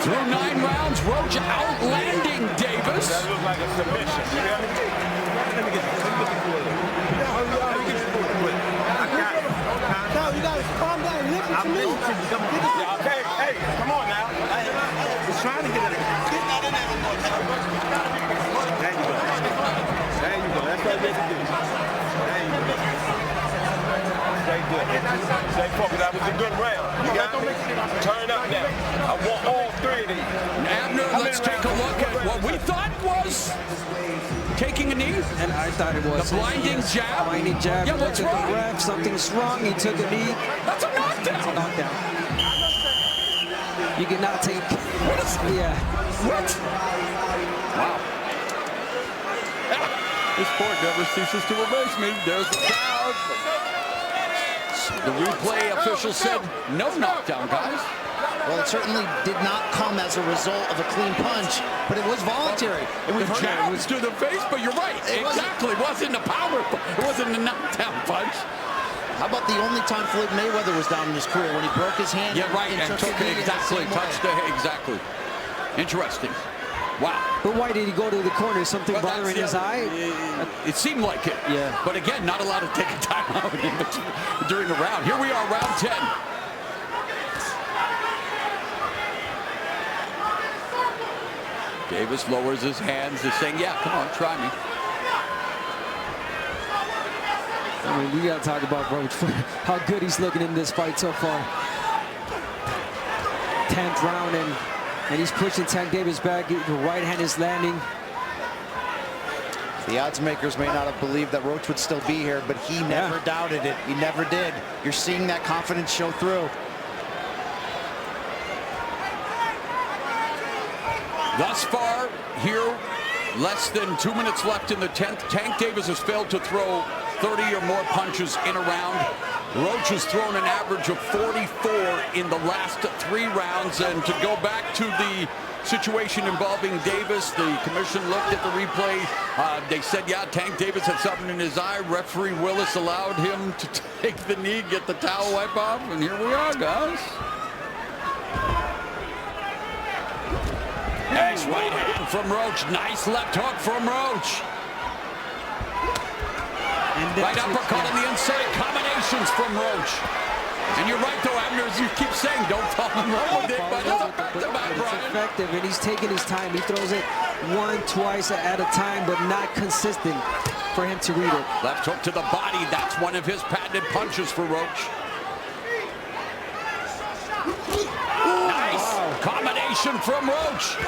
S4: Through 9 rounds, Roach outlanding Davis.
S1: That looks like a submission. You hear me? Let me get the cord.
S10: No, you guys calm down and listen to me.
S1: Okay, hey, come on now.
S10: He's trying to get it.
S1: Get that in there one more time.
S10: There you go. There you go. That's what they do. There you go.
S1: Stay good. Stay focused. That was a good round. You got me? Turn up now. I want all 3 of these.
S4: Abner, let's take a look at what we thought was taking a knee.
S5: And I thought it was.
S4: The blinding jab.
S5: Blinding jab.
S4: Yeah, what's
S5: Took a
S4: wrong?
S5: ref, something's wrong. He took a knee.
S4: That's a knockdown.
S5: It's a knockdown. You cannot take.
S4: What is?
S5: Yeah.
S4: What? Wow. This sport never ceases to amaze me. There's the crowd. The replay official said no knockdown, guys.
S6: Well, it certainly did not come as a result of a clean punch, but it was voluntary. And we've
S4: The
S6: heard
S4: jab
S6: it
S4: was to the face, but you're right. Exactly. It wasn't a power. It wasn't a knockdown punch.
S6: How about the only time Floyd Mayweather was down in his career when he broke his hand?
S4: Yeah, right. And took
S6: a knee
S4: it
S6: in the
S4: exactly.
S6: same way?
S4: Touched the exactly. Interesting. Wow.
S5: But why did he go to the corner? Something
S4: Well,
S5: bothering his eye?
S4: It seemed like it.
S5: Yeah.
S4: But again, not allowed to take a timeout during the round. Here we are, round 10. Davis lowers his hands, is saying, yeah, come on, try me.
S5: I mean, we got to talk about Roach, how good he's looking in this fight so far. 10th round, and he's pushing Tank Davis back. The right hand is landing.
S6: The odds makers may not have believed that Roach would still be here, but he never doubted it. He never did. You're seeing that confidence show through.
S4: Thus far, here, less than 2 minutes left in the 10th. Tank Davis has failed to throw 30 or more punches in a round. Roach has thrown an average of 44 in the last 3 rounds. And to go back to the situation involving Davis, the commission looked at the replay. They said, yeah, Tank Davis had something in his eye. Referee Willis allowed him to take the knee, get the towel wipe off, and here we are, guys. Nice right hand from Roach. Nice left hook from Roach. Right uppercut on the inside. Combinations from Roach. And you're right, though, Abner, as you keep saying, don't fall in love with it, but it's back-to-back,
S5: It's
S4: Brian.
S5: effective, and he's taking his time. He throws it 1, twice at a time, but not consistent for him to read it.
S4: Left hook to the body. That's one of his patented punches for Roach. Nice combination from Roach.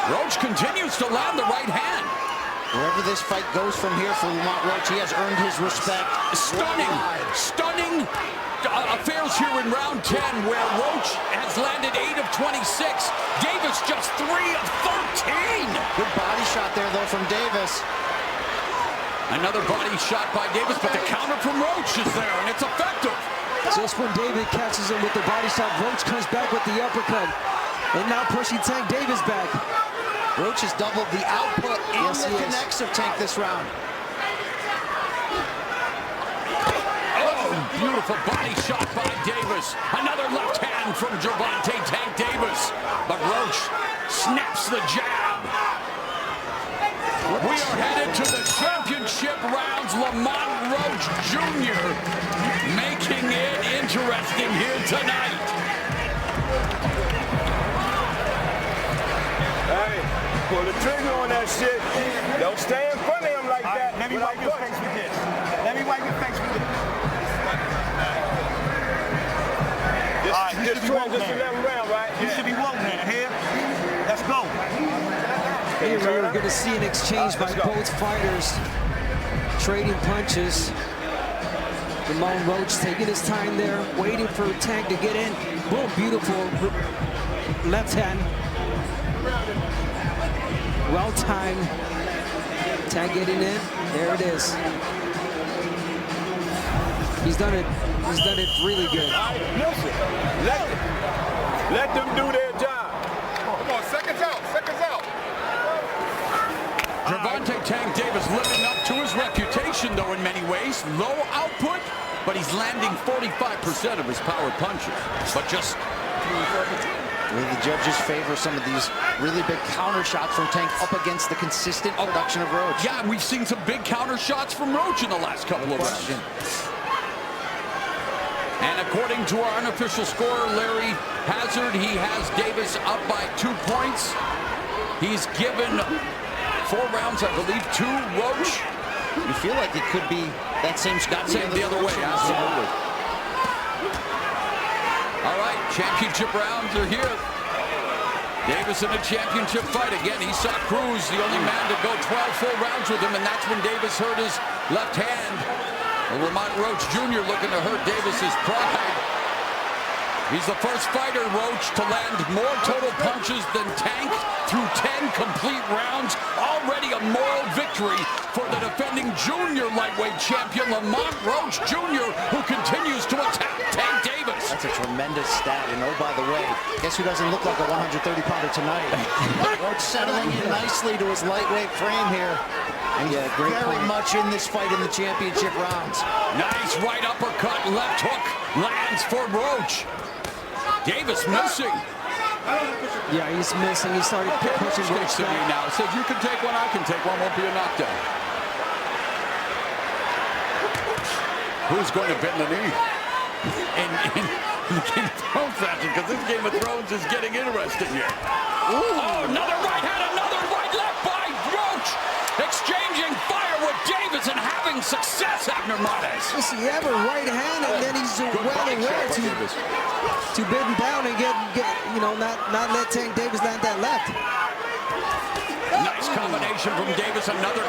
S4: Roach continues to land the right hand.
S6: Wherever this fight goes from here for Lamont Roach, he has earned his respect. Stunning affairs here in round 10, where Roach has landed 8 of 26. Davis just 3 of 13. Good body shot there, though, from Davis.
S4: Another body shot by Davis, but the counter from Roach is there, and it's effective.
S5: Just when David catches him with the body shot, Roach comes back with the uppercut. And now pushing Tank Davis back.
S6: Roach has doubled the output and the connects of Tank this round.
S4: Oh, beautiful body shot by Davis. Another left hand from Gervonta Tank Davis. But Roach snaps the jab. We are headed to the championship rounds. Lamont Roach Jr. making it interesting here tonight.
S1: Hey, pull the trigger on that shit. Don't stay in front of him like that.
S10: Let me wipe your face with this. Let me wipe your face with this.
S1: Just 11 round, right?
S10: You should be woke now. Here, let's go.
S5: Here we're going to see an exchange by both fighters, trading punches. Lamont Roach taking his time there, waiting for Tank to get in. Boom, beautiful left hand. Well timed. Tank getting in. There it is. He's done it. He's done it really good.
S1: Listen, let them do their job.
S3: Come on, seconds out.
S4: Gervonta Tank Davis living up to his reputation, though, in many ways. Low output, but he's landing 45% of his power punches. But just...
S6: Will the judges favor some of these really big counter shots from Tank up against the consistent production of Roach?
S4: Yeah, we've seen some big counter shots from Roach in the last couple of rounds. And according to our unofficial scorer, Larry Hazard, he has Davis up by 2 points. He's given 4 rounds, I believe, to Roach.
S6: You feel like it could be that same
S4: the other way, absolutely. All right, championship rounds are here. Davis in a championship fight. Again, he saw Cruz, the only man to go 12 full rounds with him, and that's when Davis hurt his left hand. Well, Lamont Roach Jr. looking to hurt Davis's pride. He's the first fighter, Roach, to land more total punches than Tank through 10 complete rounds. Already a moral victory for the defending junior lightweight champion, Lamont Roach Jr., who continues to attack Tank Davis.
S6: That's a tremendous stat. And oh, by the way, guess who doesn't look like a 130-pounder tonight? Roach settling in nicely to his lightweight frame here. And very much in this fight in the championship rounds.
S4: Nice right uppercut, left hook lands for Roach. Davis missing.
S5: Yeah, he's missing. He started pushing Roach
S4: to me now. Says you can take one, I can take one. Won't be a knockdown. Who's going to bend the knee? the Game of Thrones fashion, because this Game of Thrones is getting interesting here. Oh, another right hand, another right left by Roach. Exchanging fire with Davis and having success, Abner Mares.
S5: Listen, you have a right hand, and then he's well aware to bid him down and get you know, not let Tank Davis land that left.
S4: Nice combination from Davis. Another.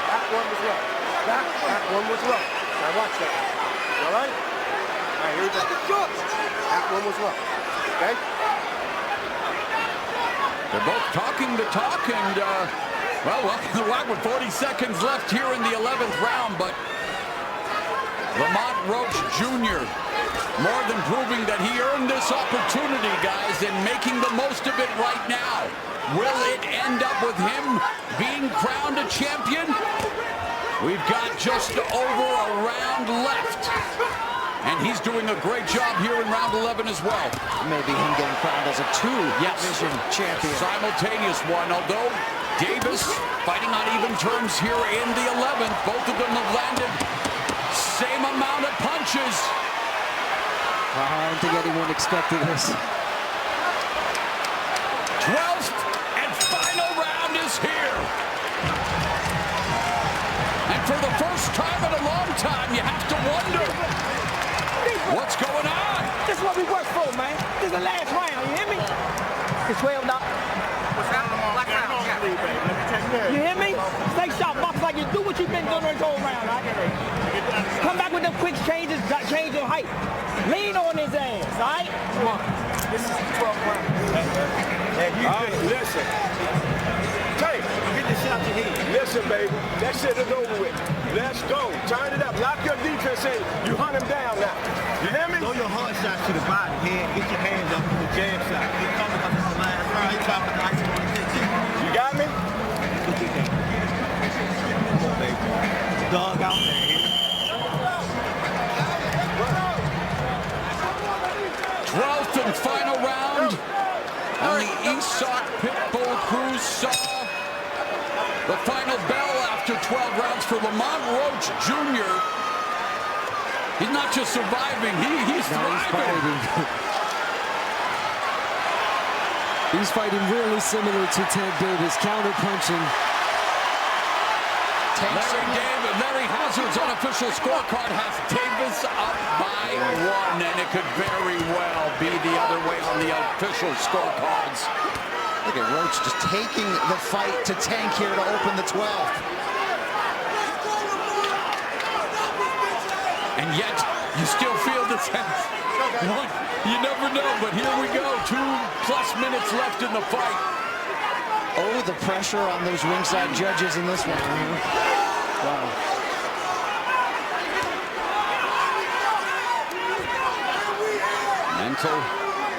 S1: That one was rough. That one was rough. Now watch that. All right? All right, here we go. That one was rough. Okay?
S4: They're both talking the talk, and, well, welcome to the WAC with 40 seconds left here in the 11th round, but Lamont Roach Jr. more than proving that he earned this opportunity, guys, and making the most of it right now. Will it end up with him being crowned a champion? We've got just over a round left. And he's doing a great job here in round 11 as well.
S6: Maybe him getting crowned as a two-division champion.
S4: Simultaneous one, although Davis fighting on even terms here in the 11th. Both of them have landed same amount of punches.
S5: I don't think anyone expected this.
S4: 12th and final round is here. And for the first time in a long time, you have to wonder, what's going on?
S8: This is what we work for, man. This is the last round, you hear me? It's 12 dollars.
S7: What's that? Black round. Yeah.
S8: You hear me? Stay sharp, box like you do what you've been doing this whole round, right? Come back with them quick changes, change your height. Lean on his ass, all right?
S1: Come on. This is the 12th round. And you listen. Tank, get the shot to hit. Listen, baby. That shit is over with. Let's go. Turn it up. Lock your defense in. You hunt him down now. You hear me?
S10: Throw your hard shot to the body. Get your hands up for the jab shot. He coming up in the last round. He trying to put the ice on the pitch.
S1: You got me?
S10: Come on, baby. Dog out there.
S4: 12th and final round. And the ESOC Pitbull Crew saw the final bell after 12 rounds for Lamont Roach Jr. He's not just surviving, he's thriving.
S5: He's fighting really similar to Tank Davis, counter-punching.
S4: Larry Hazard's unofficial scorecard has Davis up by 1, and it could very well be the other way on the official scorecards.
S6: Look at Roach just taking the fight to Tank here to open the 12th.
S4: And yet, you still feel the sense. You never know, but here we go. 2+ minutes left in the fight.
S6: Oh, the pressure on those ringside judges in this one. Wow.
S4: Mental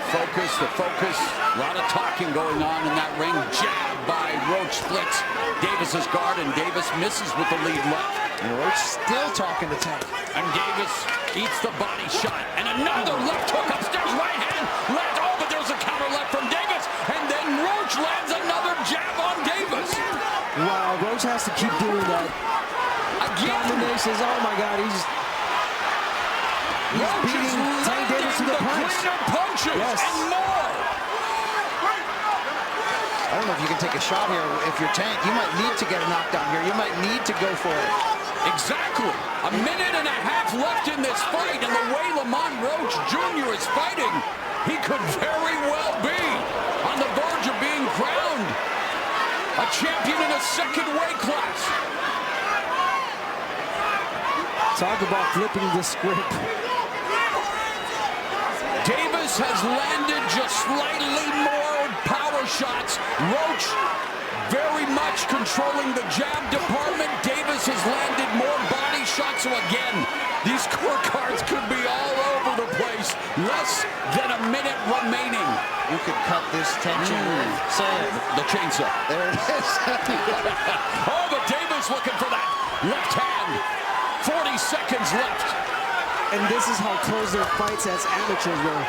S4: focus, a lot of talking going on in that ring. Jab by Roach splits Davis's guard, and Davis misses with the lead left.
S6: And Roach still talking to Tank.
S4: And Davis eats the body shot, and another left hook upstairs, right hand, left. Oh, but there's a counter left from Davis, and then Roach lands another jab on Davis.
S5: Wow, Roach has to keep doing that.
S4: Again.
S5: Combinations, oh my God, he's beating Tank Davis to the punch.
S4: Punches and more.
S6: I don't know if you can take a shot here. If you're Tank, you might need to get a knockdown here. You might need to go for it.
S4: Exactly. A minute and a half left in this fight, and the way Lamont Roach Jr. is fighting, he could very well be on the verge of being crowned a champion in a second weight class.
S5: Talk about flipping the script.
S4: Davis has landed just slightly more power shots. Roach very much controlling the jab department. Davis has landed more body shots. So again, these scorecards could be all over the place. Less than a minute remaining.
S6: You could cut this tension. Say it.
S4: The chainsaw.
S6: There it is.
S4: Oh, but Davis looking for that left hand. 40 seconds left.
S5: And this is how close their fights as amateurs were.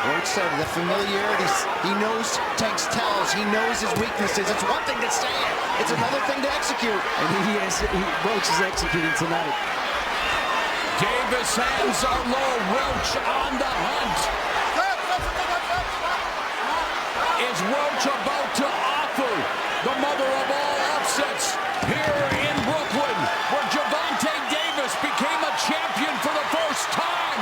S6: Roach said the familiarity, he knows Tank's tells, he knows his weaknesses. It's one thing to say it, it's another thing to execute.
S5: And Roach is executing tonight.
S4: Davis hands are low. Roach on the hunt. Is Roach about to offer the mother of all upsets here in Brooklyn, where Gervonta Davis became a champion for the first time?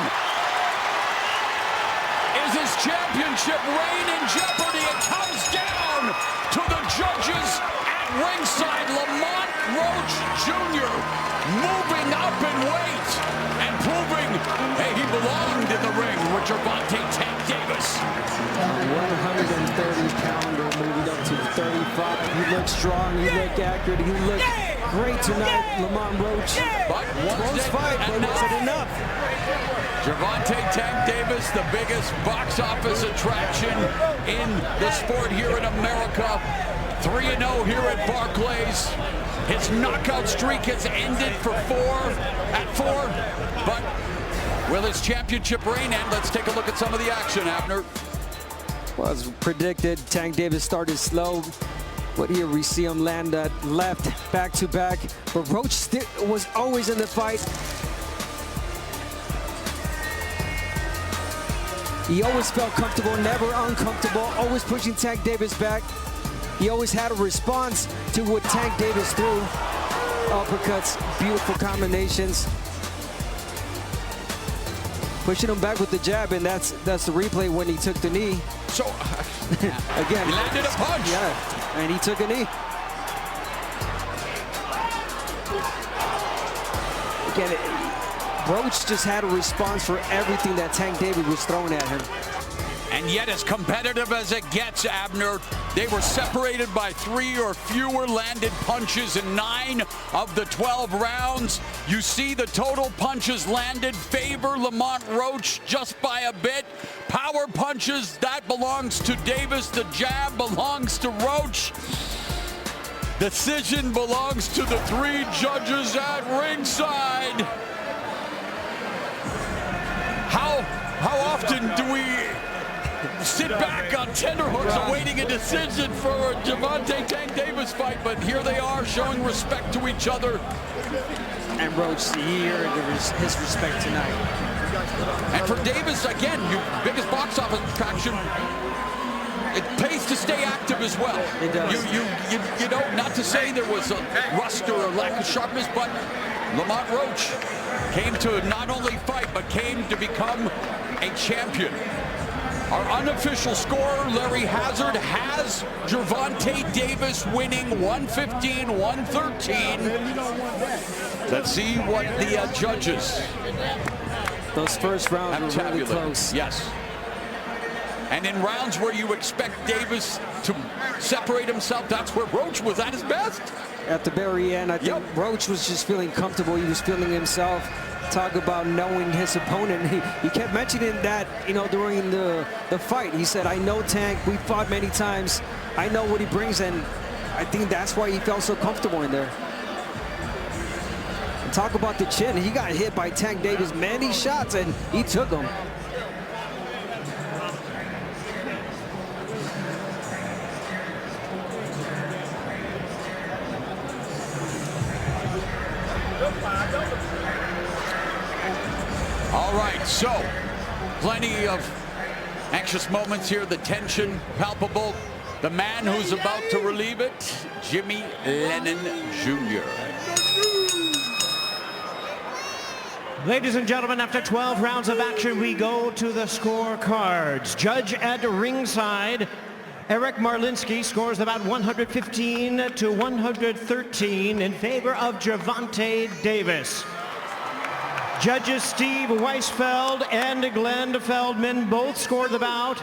S4: Is his championship reign in jeopardy? It comes down to the judges at ringside. Lamont Roach Jr. moving up in weight and proving, hey, he belonged in the ring with Gervonta Tank Davis.
S5: 130-pounder moving up to 35. He looked strong, he looked accurate, he looked great tonight, Lamont Roach.
S4: But
S5: close fight, but was it enough?
S4: Gervonta Tank Davis, the biggest box office attraction in the sport here in America. 3-0 here at Barclays. His knockout streak has ended for at four. But will his championship reign end? Let's take a look at some of the action, Abner.
S5: Well, as predicted, Tank Davis started slow. But here we see him land that left back-to-back. But Roach was always in the fight. He always felt comfortable, never uncomfortable, always pushing Tank Davis back. He always had a response to what Tank Davis threw. Uppercuts, beautiful combinations. Pushing him back with the jab, and that's the replay when he took the knee.
S4: So,
S5: again,
S4: he landed a punch.
S5: Yeah, and he took a knee. Again, Roach just had a response for everything that Tank Davis was throwing at him.
S4: And yet, as competitive as it gets, Abner, they were separated by 3 or fewer landed punches in 9 of the 12 rounds. You see the total punches landed favor Lamont Roach just by a bit. Power punches, that belongs to Davis. The jab belongs to Roach. Decision belongs to the 3 judges at ringside. How often do we sit back on tenterhooks awaiting a decision for a Gervonta Tank Davis fight? But here they are showing respect to each other.
S5: And Roach, he earned his respect tonight.
S4: And for Davis, again, your biggest box office attraction, it pays to stay active as well.
S5: It does.
S4: You know, not to say there was a rust or a lack of sharpness, but Lamont Roach came to not only fight, but came to become a champion. Our unofficial scorer, Larry Hazard, has Gervonta Davis winning 115-113. Let's see what the judges.
S5: Those first rounds were really close.
S4: Yes. And in rounds where you expect Davis to separate himself, that's where Roach was at his best.
S5: At the very end, I think Roach was just feeling comfortable. He was feeling himself. Talk about knowing his opponent. He kept mentioning that, you know, during the fight. He said, I know Tank. We fought many times. I know what he brings, and I think that's why he felt so comfortable in there. And talk about the chin. He got hit by Tank Davis many shots, and he took them.
S4: All right, so plenty of anxious moments here. The tension palpable. The man who's about to relieve it, Jimmy Lennon Jr.
S2: Ladies and gentlemen, after 12 rounds of action, we go to the scorecards. Judge at ringside, Eric Marlinski scores about 115-113 in favor of Gervonta Davis. Judges Steve Weisfeld and Glenn Feldman both scored the bout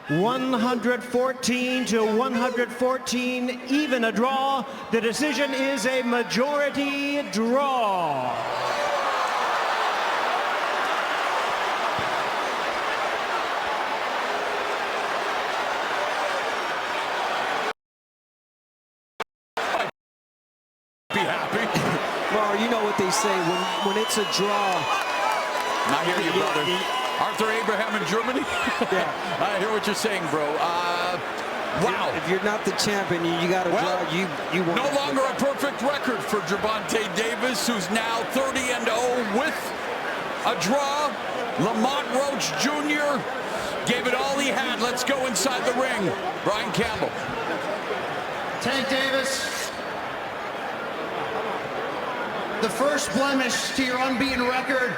S2: 114-114, even a draw. The decision is a majority draw.
S5: Well, you know what they say, when it's a draw.
S4: Not here, you brother. Arthur Abraham in Germany?
S5: Yeah.
S4: I hear what you're saying, bro. Wow.
S5: If you're not the champion, you got to draw. You want
S4: no longer a perfect record for Gervonta Davis, who's now 30-0 with a draw. Lamont Roach Jr. gave it all he had. Let's go inside the ring. Brian Campbell.
S11: Tank Davis, the first blemish to your unbeaten record